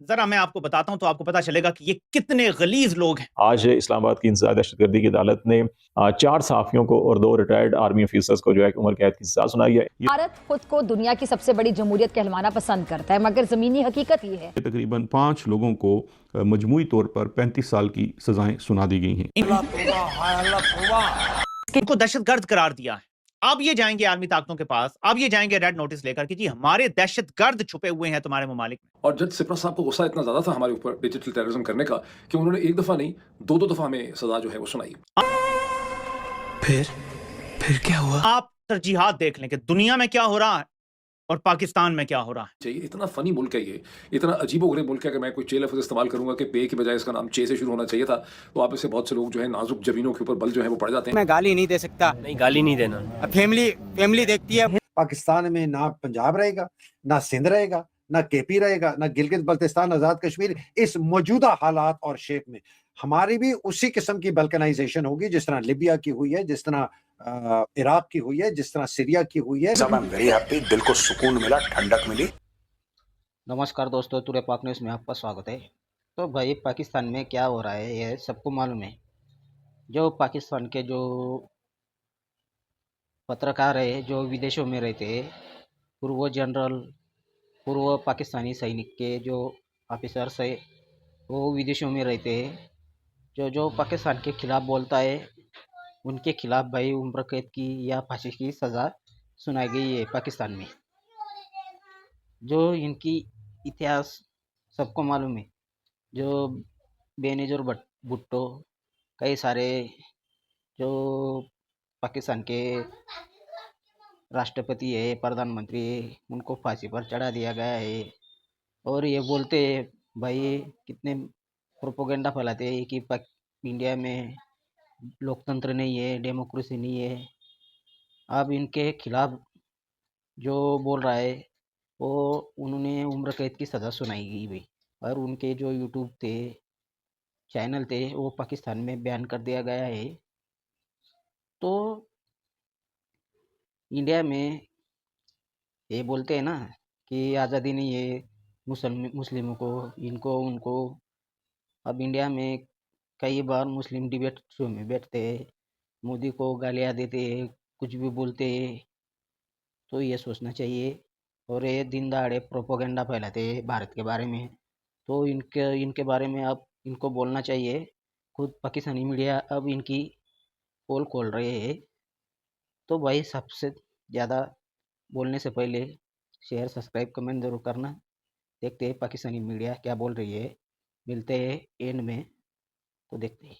जरा मैं आपको बताता हूं तो आपको पता चलेगा कि ये कितने गलीज लोग हैं। आज इस्लामाबाद की इंसदाद दहशतगर्दी की अदालत ने 4 सहाफ़ियों को और 2 रिटायर्ड आर्मी ऑफिसर्स को जो है उम्र कैद की सजा सुनाई है। भारत खुद को दुनिया की सबसे बड़ी जमहूरियत कहलवाना पसंद करता है, मगर जमीनी हकीकत ये है तकरीबन 5 लोगों को मजमूई तौर पर 35 साल की सजाएं सुना दी गई हैं। इनको दहशतगर्द करार दिया है। अब ये जाएंगे आर्मी ताकतों के पास, अब ये जाएंगे रेड नोटिस लेकर कि जी हमारे दहशतगर्द छुपे हुए हैं तुम्हारे ममालिक में। और जज सिप्रा साहब को गुस्सा इतना ज्यादा था हमारे ऊपर डिजिटल टेररिज्म करने का कि उन्होंने एक दफा नहीं दो दफा हमें सजा जो है वो सुनाई। फिर क्या हुआ? आप तरजीहात देख लें कि दुनिया में क्या हो रहा है और पाकिस्तान में क्या हो रहा है। चाहिए इतना फनी मुल्क है ये, इतना अजीबोगरीब मुल्क है कि मैं कोई चे लफ्ज़ इस्तेमाल करूंगा कि पे की बजाय इसका नाम चे से शुरू होना चाहिए था, तो आप इससे बहुत से लोग जो है नाजुक जमीनों के ऊपर बल जो है वो पड़ जाते हैं। मैं गाली नहीं दे सकता। नहीं, गाली नहीं देना। फैमिली देखती है। पाकिस्तान में ना पंजाब रहेगा, ना सिंध रहेगा, ना केपी रहेगा, ना गिलगित बल्तिस्तान, आजाद कश्मीर। इस मौजूदा हालात और शेप में हमारी भी उसी किस्म की बल्कनाइजेशन होगी जिस तरह लिबिया की हुई है, जिस तरह इराक की हुई है, जिस तरह सीरिया की हुई है। वेरी हैप्पी, दिल को सुकून मिला, ठंडक मिली। नमस्कार दोस्तों, तुरे पाक न्यूज़ में आपका स्वागत है। तो भाई पाकिस्तान में क्या हो रहा है ये सबको मालूम है। जो पाकिस्तान के जो पत्रकार है जो विदेशों में रहते हैं, पूर्व जनरल, पूर्व पाकिस्तानी सैनिक के जो ऑफिसर्स है वो विदेशों में रहते हैं। जो पाकिस्तान के खिलाफ बोलता है उनके खिलाफ भाई उम्र कैद की या फांसी की सज़ा सुनाई गई है पाकिस्तान में। जो इनकी इतिहास सबको मालूम है। जो बेनज़ीर भुट्टो, कई सारे जो पाकिस्तान के राष्ट्रपति है, प्रधानमंत्री है, उनको फांसी पर चढ़ा दिया गया है। और ये बोलते हैं भाई कितने प्रोपोगंडा फैलाते हैं कि इंडिया में लोकतंत्र नहीं है, डेमोक्रेसी नहीं है। अब इनके खिलाफ जो बोल रहा है वो उन्होंने उम्र कैद की सज़ा सुनाई गई भाई। और उनके जो यूट्यूब थे, चैनल थे, वो पाकिस्तान में बैन कर दिया गया है। तो इंडिया में ये बोलते हैं ना कि आज़ादी नहीं है मुस्लिमों को, इनको उनको। अब इंडिया में कई बार मुस्लिम डिबेट शो में बैठते हैं, मोदी को गालियाँ देते हैं, कुछ भी बोलते हैं। तो ये सोचना चाहिए। और ये दिन दहाड़े प्रोपोगंडा फैलाते हैं भारत के बारे में, तो इनके बारे में अब इनको बोलना चाहिए। खुद पाकिस्तानी मीडिया अब इनकी पोल खोल रहे हैं। तो भाई सबसे ज़्यादा बोलने से पहले शेयर, सब्सक्राइब, कमेंट ज़रूर करना। देखते हैं पाकिस्तानी मीडिया क्या बोल रही है। मिलते हैं एंड में, तो देखते हैं।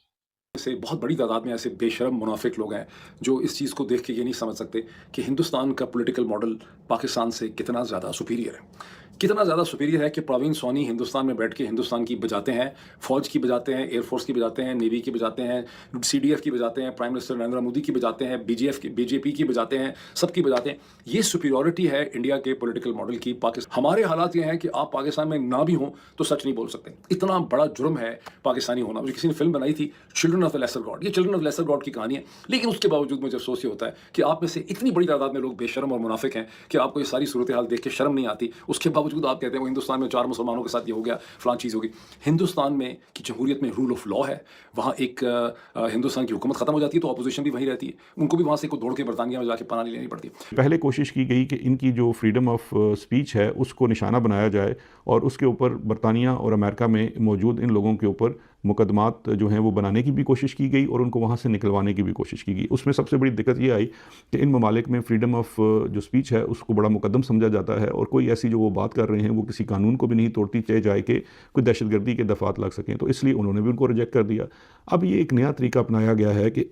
से बहुत बड़ी तादाद में ऐसे बेशरम मुनाफिक लोग हैं जो इस चीज़ को देख के ये नहीं समझ सकते कि हिंदुस्तान का पॉलिटिकल मॉडल पाकिस्तान से कितना ज़्यादा सुपीरियर है। कितना ज़्यादा सुपीरियर है कि प्रवीण सोनी हिंदुस्तान में बैठ के हिंदुस्तान की बजाते हैं, फ़ौज की बजाते हैं, एयरफोर्स की बजाते हैं, नेवी की बजाते हैं, CDF की बजाते हैं, प्राइम मिनिस्टर नरेंद्र मोदी की बजाते हैं, BJP की बजाते हैं, सबकी बजाते हैं। ये सुपीरियरिटी है इंडिया के पॉलिटिकल मॉडल की। पाकिस्तान, हमारे हालात ये हैं कि आप पाकिस्तान में ना भी हों तो सच नहीं बोल सकते। इतना बड़ा जुर्म है पाकिस्तानी होना। मुझे किसी ने फिल्म बनाई थी children of the lesser god, ये चिल्ड्रन ऑफ लेसर गॉड की कहानी है। लेकिन उसके बावजूद मुझे अफसोस ये होता है कि आप में से इतनी बड़ी तादाद में लोग बेशरम और मुनाफिक हैं कि आपको ये सारी सूरत हाल देख के शर्म नहीं आती। उसके बावजूद आप कहते हैं वो हिंदुस्तान में 4 मुसलमानों के साथ ये हो गया, फलां चीज़ होगी। हिंदुस्तान में की जमहूरियत में रूल ऑफ लॉ है। वहाँ एक हिंदुस्तान की हुकूमत खत्म हो जाती है तो अपोजिशन भी वहीं रहती है, उनको भी वहाँ से दौड़ के बरतानिया में जाके पनाह लेनी पड़ती है। पहले कोशिश की गई कि इनकी जो फ्रीडम ऑफ स्पीच है उसको निशाना बनाया जाए और उसके ऊपर बरतानिया और अमेरिका में मौजूद इन लोगों के ऊपर मुकदमात जो हैं वो बनाने की भी कोशिश की गई और उनको वहाँ से निकलवाने की भी कोशिश की गई। उसमें सबसे बड़ी दिक्कत ये आई कि इन ममालिक में फ्रीडम ऑफ जो स्पीच है उसको बड़ा मुकद्दम समझा जाता है और कोई ऐसी जो वो बात कर रहे हैं वो किसी कानून को भी नहीं तोड़ती, चाहे जाए कि कोई दहशतगर्दी के दफात लग सकें। तो इसलिए उन्होंने भी उनको रिजेक्ट कर दिया। अब ये एक नया तरीका अपनाया गया है कि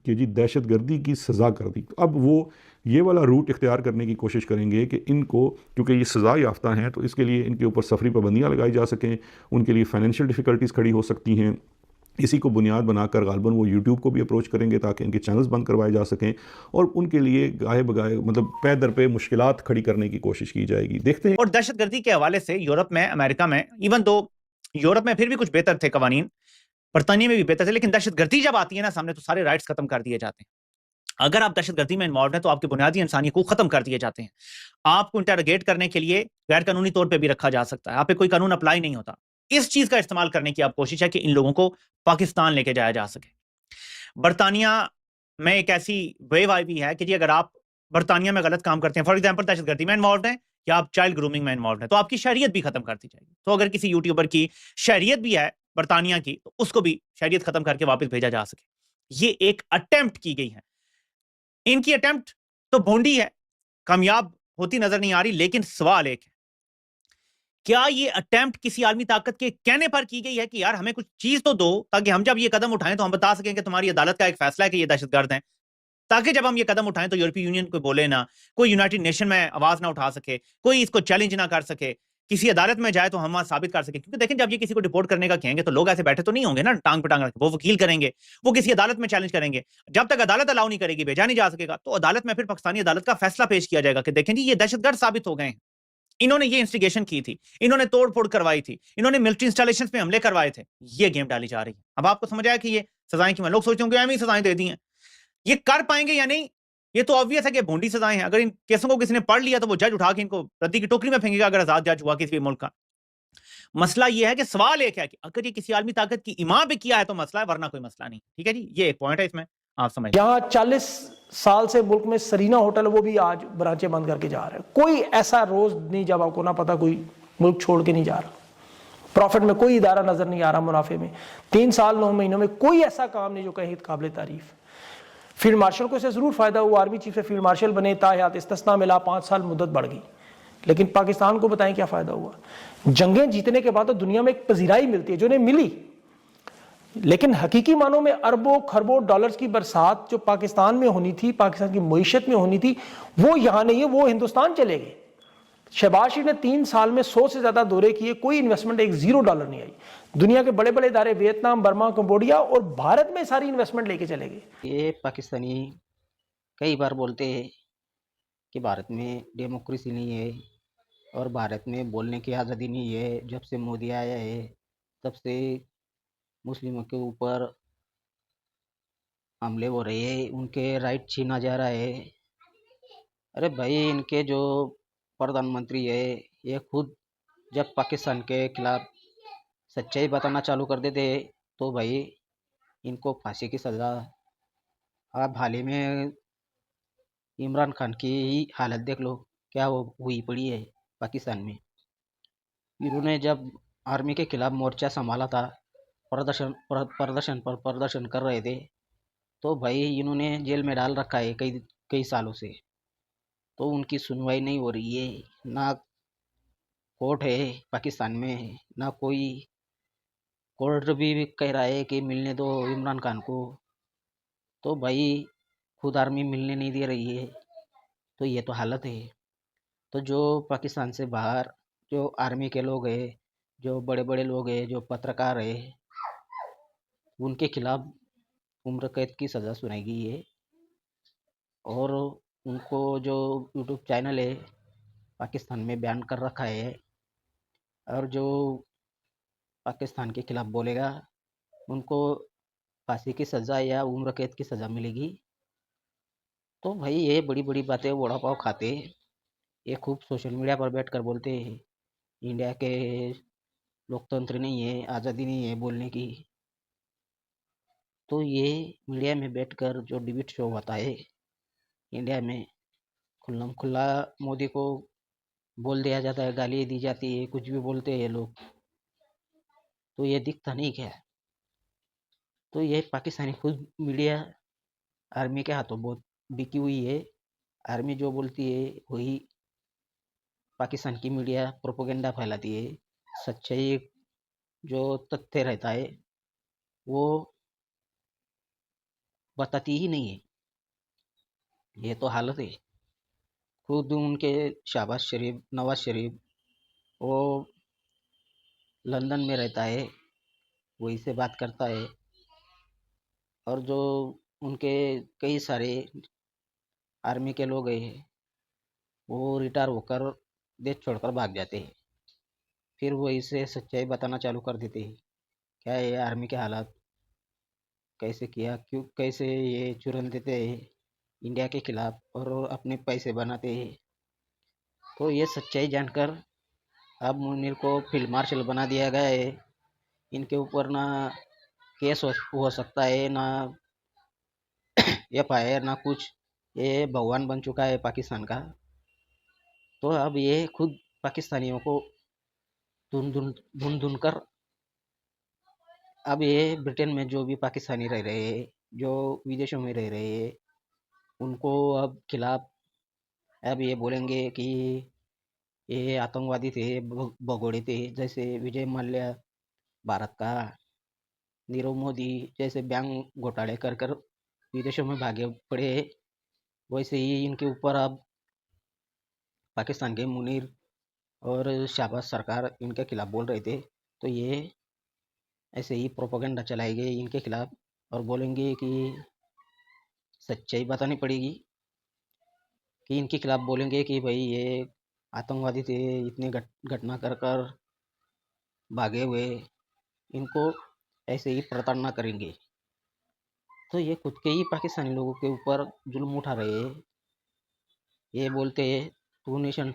जी दहशतगर्दी की सज़ा कर दी। अब वो ये वाला रूट इख्तियार करने की कोशिश करेंगे कि इनको, क्योंकि ये सज़ा याफ्ता हैं, तो इसके लिए इनके ऊपर सफरी पाबंदियाँ लगाई जा सकें, उनके लिए फाइनेंशियल डिफ़िकल्टीज़ खड़ी हो सकती हैं। इसी को बुनियाद बनाकर गालबन वो यूट्यूब को भी अप्रोच करेंगे ताकि इनके चैनल्स बंद करवाए जा सकें और उनके लिए गाहे बगाए मतलब पै दर पे मुश्किलात खड़ी करने की कोशिश की जाएगी। देखते हैं। और दहशतगर्दी के हवाले से यूरोप में, अमेरिका में, इवन दो यूरोप में फिर भी कुछ बेहतर थे कवानीन, बरतानिया में भी बेहतर थे, लेकिन दहशतगर्दी जब आती है ना सामने तो सारे राइट्स खत्म कर दिए जाते हैं। अगर आप दहशतगर्दी में इन्वॉल्व हैं तो आपके बुनियादी इंसानियत को खत्म कर दिए जाते हैं। आपको इंटरोगेट करने के लिए गैर कानूनी तौर पे भी रखा जा सकता है, आप पे कोई कानून अप्लाई नहीं होता। इस चीज का इस्तेमाल करने की आप कोशिश है कि इन लोगों को पाकिस्तान लेके जाया जा सके। बरतानिया में एक ऐसी वेव आई हुई है कि जी अगर आप बरतानिया में गलत काम करते हैं, फॉर एग्जाम्पल दहशतगर्दी में इन्वॉल्व हैं या आप चाइल्ड ग्रूमिंग में इन्वॉल्व हैं, तो आपकी शहरियत भी खत्म कर दी जाएगी। तो अगर किसी यूट्यूबर की शहरियत भी है बरतानिया की, तो उसको भी शहरियत खत्म करके वापस भेजा जा सके। ये एक अटेम्प्ट की गई है। इनकी अटेम्प्ट तो भोंडी है, कामयाब होती नजर नहीं आ रही। लेकिन सवाल एक है, क्या ये अटेम्प्ट किसी आलमी ताकत के कहने पर की गई है कि यार हमें कुछ चीज तो दो, ताकि हम जब ये कदम उठाएं तो हम बता सकें कि तुम्हारी अदालत का एक फैसला है कि ये दहशतगर्द हैं, ताकि जब हम ये कदम उठाएं तो यूरोपीय यूनियन को बोले ना, कोई यूनाइटेड नेशन में आवाज ना उठा सके, कोई इसको चैलेंज ना कर सके, किसी अदालत में जाए तो हम वहां साबित कर सके। क्योंकि देखें, जब ये किसी को डिपोर्ट करने का कहेंगे तो लोग ऐसे बैठे तो नहीं होंगे ना टांग पे टांग रख के, वो वकील करेंगे, वो किसी अदालत में चैलेंज करेंगे। जब तक अदालत अलाउ नहीं करेगी, भेजा नहीं जा सकेगा, तो अदालत में फिर पाकिस्तानी अदालत का फैसला पेश किया जाएगा कि देखें जी ये दहशतगर्द साबित हो गए हैं, इन्होंने ये इंस्टिगेशन की थी, इन्होंने तोड़ फोड़ करवाई थी, इन्होंने मिलिट्री इंस्टॉलेशंस पे हमले करवाए थे। ये गेम डाली जा रही है। अब आपको समझ आया कि ये सजाएं क्यों हैं। लोग सोचते होंगे एम सजाएं दे दी हैं, ये कर पाएंगे या नहीं, ये तो ऑब्वियस है कि भोंडी सजाएं हैं। अगर इन केसों को किसी ने पढ़ लिया तो वो जज उठा के इनको रद्दी की टोकरी में फेंकेगा अगर आजाद जज हुआ किसी भी मुल्क का। मसला ये है कि सवाल एक है कि अगर ये किसी आलमी ताकत की इमाम पे किया है तो मसला है, वरना कोई मसला नहीं। ठीक है जी, ये एक पॉइंट है इसमें, आप समझ। यहाँ 40 साल से मुल्क में सरीना होटल, वो भी आज ब्रांचें बंद करके जा रहे हैं। कोई ऐसा रोज नहीं जब आपको ना पता कोई मुल्क छोड़ के नहीं जा रहा। प्रॉफिट में कोई इदारा नजर नहीं आ रहा, मुनाफे में 3 साल 9 महीनों में कोई ऐसा काम नहीं जो कहीं काबिल तारीफ। फील्ड मार्शल को इससे जरूर फायदा हुआ, आर्मी चीफ से फील्ड मार्शल बने, ताहयात इस्तिस्ना मिला, 5 साल मुद्दत बढ़ गई। लेकिन पाकिस्तान को बताएं क्या फायदा हुआ? जंगें जीतने के बाद तो दुनिया में एक पजीराई मिलती है जो उन्हें मिली, लेकिन हकीकी मानों में अरबों खरबों डॉलर्स की बरसात जो पाकिस्तान में होनी थी, पाकिस्तान की मईशत में होनी थी, वो यहां नहीं है, वो हिंदुस्तान चले गए। शहबाज शरीफ ने 3 साल में 100 से ज्यादा दौरे किए, कोई इन्वेस्टमेंट एक $0 नहीं आई। दुनिया के बड़े बड़े इदारे वियतनाम, बर्मा, कंबोडिया और भारत में सारी इन्वेस्टमेंट लेके चले गए। ये पाकिस्तानी कई बार बोलते हैं कि भारत में डेमोक्रेसी नहीं है और भारत में बोलने की आज़ादी नहीं है। जब से मोदी आया है तब से मुस्लिमों के ऊपर हमले हो रहे हैं, उनके राइट छीना जा रहा है। अरे भाई, इनके जो प्रधानमंत्री है ये खुद जब पाकिस्तान के खिलाफ सच्चाई बताना चालू कर देते तो भाई इनको फांसी की सज़ा। आप हाल ही में इमरान खान की हालत देख लो, क्या वो हुई पड़ी है पाकिस्तान में। इन्होंने जब आर्मी के खिलाफ मोर्चा संभाला था, प्रदर्शन कर रहे थे, तो भाई इन्होंने जेल में डाल रखा है कई सालों से। तो उनकी सुनवाई नहीं हो रही है, ना कोर्ट है पाकिस्तान में, ना कोई कोर्ट भी कह रहा है कि मिलने दो इमरान खान को। तो भाई खुद आर्मी मिलने नहीं दे रही है, तो ये तो हालत है। तो जो पाकिस्तान से बाहर जो आर्मी के लोग हैं, जो बड़े बड़े लोग हैं, जो पत्रकार हैं, उनके खिलाफ उम्र कैद की सज़ा सुनाई गई है। और उनको जो यूट्यूब चैनल है पाकिस्तान में बैन कर रखा है, और जो पाकिस्तान के खिलाफ बोलेगा उनको फांसी की सज़ा या उम्र कैद की सज़ा मिलेगी। तो भाई ये बड़ी बड़ी बातें वड़ा पाव खाते, ये खूब सोशल मीडिया पर बैठकर बोलते हैं इंडिया के लोकतंत्र नहीं है, आज़ादी नहीं है बोलने की। तो ये मीडिया में बैठकर जो डिबेट शो होता है इंडिया में, खुल्लम खुल्ला मोदी को बोल दिया जाता है, गाली दी जाती है, कुछ भी बोलते हैं लोग, तो ये दिखता नहीं क्या? तो ये पाकिस्तानी खुद मीडिया आर्मी के हाथों बहुत बिकी हुई है। आर्मी जो बोलती है वही पाकिस्तान की मीडिया प्रोपेगेंडा फैलाती है। सच्चाई जो तथ्य रहता है वो बताती ही नहीं है। ये तो हालत है। खुद उनके नवाज शरीफ वो लंदन में रहता है, वही से बात करता है, और जो उनके कई सारे आर्मी के लोग हैं वो रिटायर होकर देश छोड़कर भाग जाते हैं, फिर वो इसे सच्चाई बताना चालू कर देते हैं क्या है आर्मी के हालात, कैसे किया, क्यों, कैसे ये चुरन देते हैं, इंडिया के खिलाफ और अपने पैसे बनाते हैं। तो ये सच्चाई जानकर अब मुनीर को फील्ड मार्शल बना दिया गया है। इनके ऊपर ना केस हो सकता है, ना FIR, ना कुछ। ये भगवान बन चुका है पाकिस्तान का। तो अब ये खुद पाकिस्तानियों को ढूंढ ढूंढ कर अब ये ब्रिटेन में जो भी पाकिस्तानी रह रहे हैं, जो विदेशों में रह रहे हैं, उनको अब खिलाफ अब ये बोलेंगे कि ये आतंकवादी थे, भगोड़े थे। जैसे विजय माल्या भारत का, नीरव मोदी जैसे बैंक घोटाले कर कर विदेशों में भागे पड़े, वैसे ही इनके ऊपर अब पाकिस्तान के मुनीर और शहबाज सरकार इनके खिलाफ बोल रहे थे। तो ये ऐसे ही प्रोपेगेंडा चलाएंगे इनके खिलाफ और बोलेंगे कि सच्चाई बतानी पड़ेगी, कि इनके खिलाफ बोलेंगे कि भाई ये आतंकवादी थे, इतने घटना कर कर भागे हुए, इनको ऐसे ही प्रताड़ना करेंगे। तो ये खुद के ही पाकिस्तानी लोगों के ऊपर जुल्म उठा रहे हैं। ये बोलते हैं टू नेशन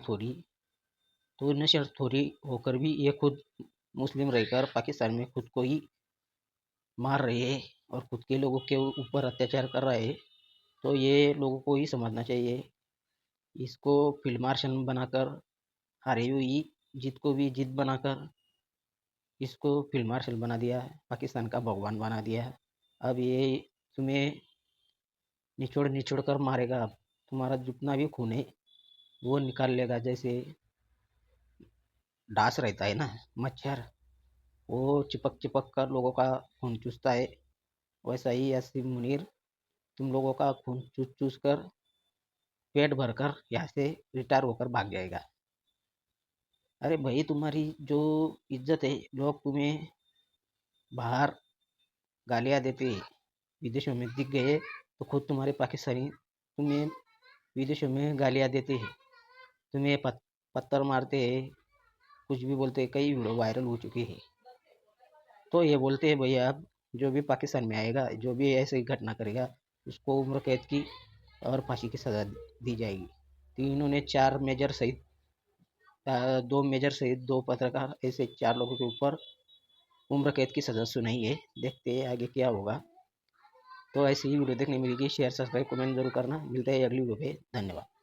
थ्योरी होकर भी ये खुद मुस्लिम रहकर पाकिस्तान में खुद को ही मार रहे हैं और खुद के लोगों के ऊपर अत्याचार कर रहे हैं। तो ये लोगों को ही समझना चाहिए। इसको फील्ड मार्शल बनाकर, हारी हुई जीत को भी जीत बनाकर इसको फील्ड मार्शल बना दिया, पाकिस्तान का भगवान बना दिया। अब ये तुम्हें निचोड़ कर मारेगा। अब तुम्हारा जितना भी खून है वो निकाल लेगा। जैसे डांस रहता है ना, मच्छर, वो चिपक कर लोगों का खून चूसता है, वैसा ही यासीन मुनीर तुम लोगों का खून चूस कर पेट भरकर यहाँ से रिटायर होकर भाग जाएगा। अरे भाई, तुम्हारी जो इज्जत है, लोग तुम्हें बाहर गालियाँ देते हैं, विदेशों में दिख गए तो खुद तुम्हारे पाकिस्तानी तुम्हें विदेशों में गालियाँ देते हैं, तुम्हें पत्थर मारते हैं, कुछ भी बोलते हैं। कई वीडियो वायरल हो चुकी है। तो ये बोलते हैं भैया, अब जो भी पाकिस्तान में आएगा, जो भी ऐसी घटना करेगा, उसको उम्र कैद की और फांसी की सज़ा दी जाएगी। तो इन्होंने 4 मेजर सहित 2 मेजर सहित 2 पत्रकार, ऐसे 4 लोगों के ऊपर उम्र कैद की सज़ा सुनाई है। देखते हैं आगे क्या होगा। तो ऐसी ही वीडियो देखने मिलेगी। शेयर, सब्सक्राइब, कमेंट जरूर करना। मिलते हैं अगली वीडियो पे। धन्यवाद।